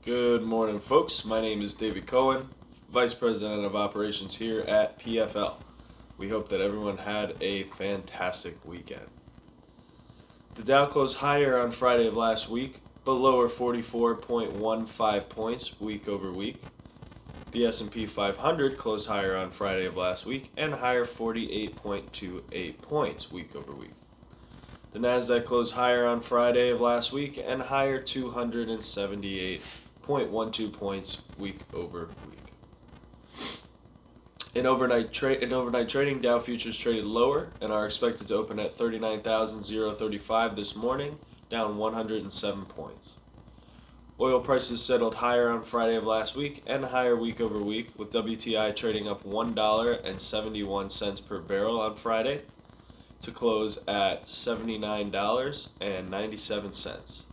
Good morning, folks. My name is David Cohen, Vice President of Operations here at PFL. We hope that everyone had a fantastic weekend. The Dow closed higher on Friday of last week, but lower 44.15 points week over week. The S&P 500 closed higher on Friday of last week and higher 48.28 points week over week. The Nasdaq closed higher on Friday of last week and higher 278.12 points week over week. In overnight trading, Dow futures traded lower and are expected to open at 39,035 this morning, down 107 points. Oil prices settled higher on Friday of last week and higher week over week, with WTI trading up $1.71 per barrel on Friday to close at $79.97,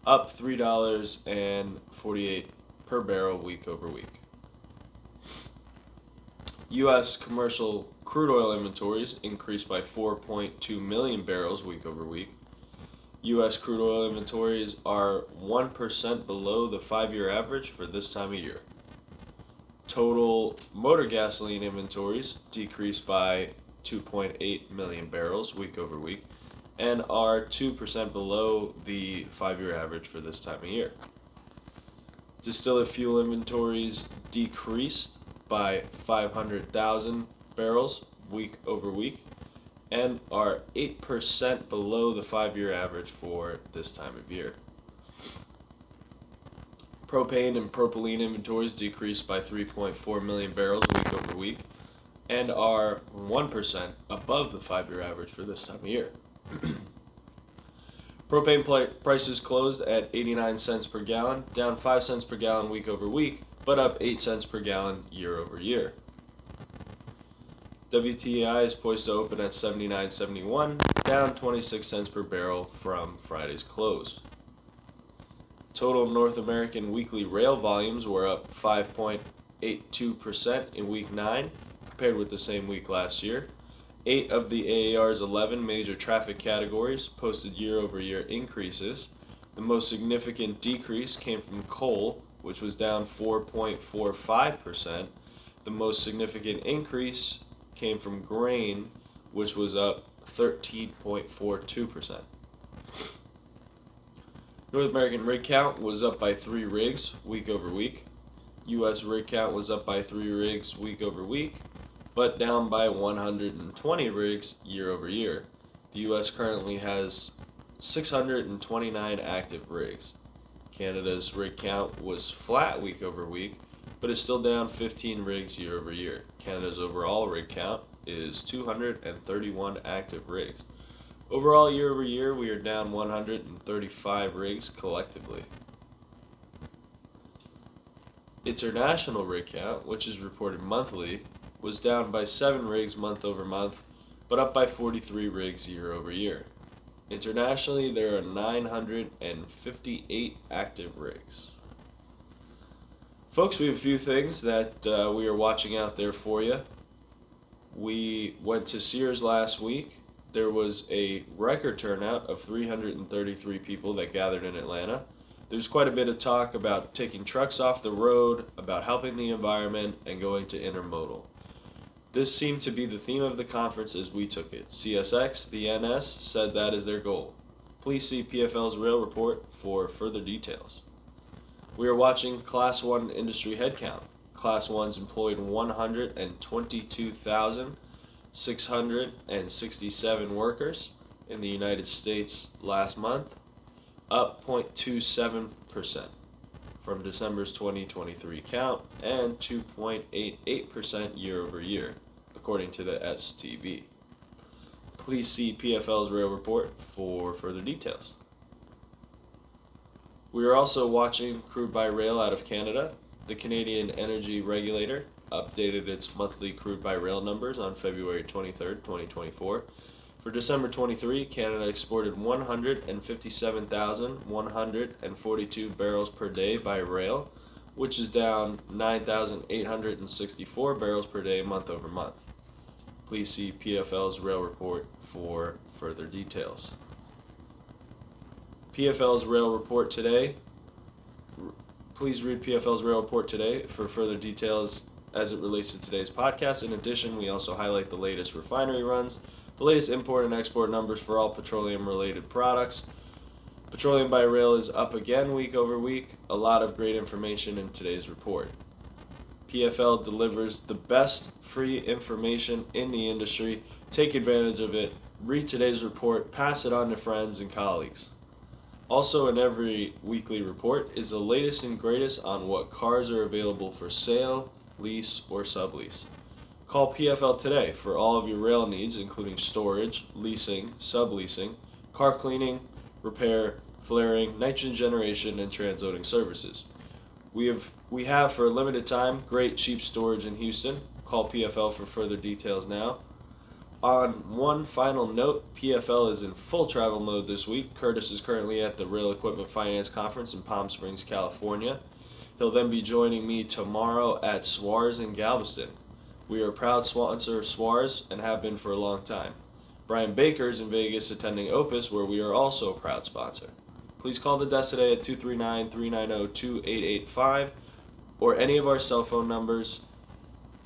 up $3.48 per barrel week over week. U.S. commercial crude oil inventories increased by 4.2 million barrels week over week. U.S. crude oil inventories are 1% below the 5-year average for this time of year. Total motor gasoline inventories decreased by 2.8 million barrels week over week and are 2% below the 5-year average for this time of year. Distillate fuel inventories decreased by 500,000 barrels week over week and are 8% below the 5-year average for this time of year. Propane and propylene inventories decreased by 3.4 million barrels week over week and are 1% above the 5-year average for this time of year. Propane prices closed at 89 cents per gallon, down 5 cents per gallon week over week, but up 8 cents per gallon year over year. WTI is poised to open at 79.71, down 26 cents per barrel from Friday's close. Total North American weekly rail volumes were up 5.82% in week 9 compared with the same week last year. 8 of the AAR's 11 major traffic categories posted year-over-year increases. The most significant decrease came from coal, which was down 4.45%. The most significant increase came from grain, which was up 13.42%. North American rig count was up by 3 rigs week over week. U.S. rig count was up by 3 rigs week over week, but down by 120 rigs year over year. The U.S. currently has 629 active rigs. Canada's rig count was flat week over week, but is still down 15 rigs year over year. Canada's overall rig count is 231 active rigs. Overall, year over year, we are down 135 rigs collectively. International rig count, which is reported monthly, was down by 7 rigs month over month, but up by 43 rigs year over year. Internationally, there are 958 active rigs. Folks, we have a few things that we are watching out there for you. We went to Sears last week. There was a record turnout of 333 people that gathered in Atlanta. There's quite a bit of talk about taking trucks off the road, about helping the environment, and going to intermodal. This seemed to be the theme of the conference as we took it. CSX, the NS, said that is their goal. Please see PFL's Rail Report for further details. We are watching Class 1 industry headcount. Class 1s employed 122,667 workers in the United States last month, up 0.27% from December's 2023 count and 2.88% year over year, according to the STB. Please see PFL's Rail Report for further details. We are also watching crude by rail out of Canada. The Canadian Energy Regulator updated its monthly crude by rail numbers on February 23, 2024. For December 23, Canada exported 157,142 barrels per day by rail, which is down 9,864 barrels per day month over month. Please see PFL's Rail Report for further details. PFL's Rail Report today Please read PFL's Rail Report today for further details as it relates to today's podcast. In addition, we also highlight the latest refinery runs, the latest import and export numbers for all petroleum-related products. Petroleum by Rail is up again week over week. A lot of great information in today's report. PFL delivers the best free information in the industry. Take advantage of it. Read today's report. Pass it on to friends and colleagues. Also, in every weekly report is the latest and greatest on what cars are available for sale, lease, or sublease. Call PFL today for all of your rail needs, including storage, leasing, subleasing, car cleaning, repair, flaring, nitrogen generation, and transloading services. We have for a limited time great cheap storage in Houston. Call PFL for further details now. On one final note, PFL is in full travel mode this week. Curtis is currently at the Rail Equipment Finance Conference in Palm Springs, California. He'll then be joining me tomorrow at Suarez in Galveston. We are a proud sponsor of Suarez and have been for a long time. Brian Baker is in Vegas attending Opus, where we are also a proud sponsor. Please call the desk today at 239-390-2885 or any of our cell phone numbers.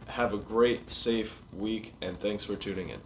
Have a great, safe week, and thanks for tuning in.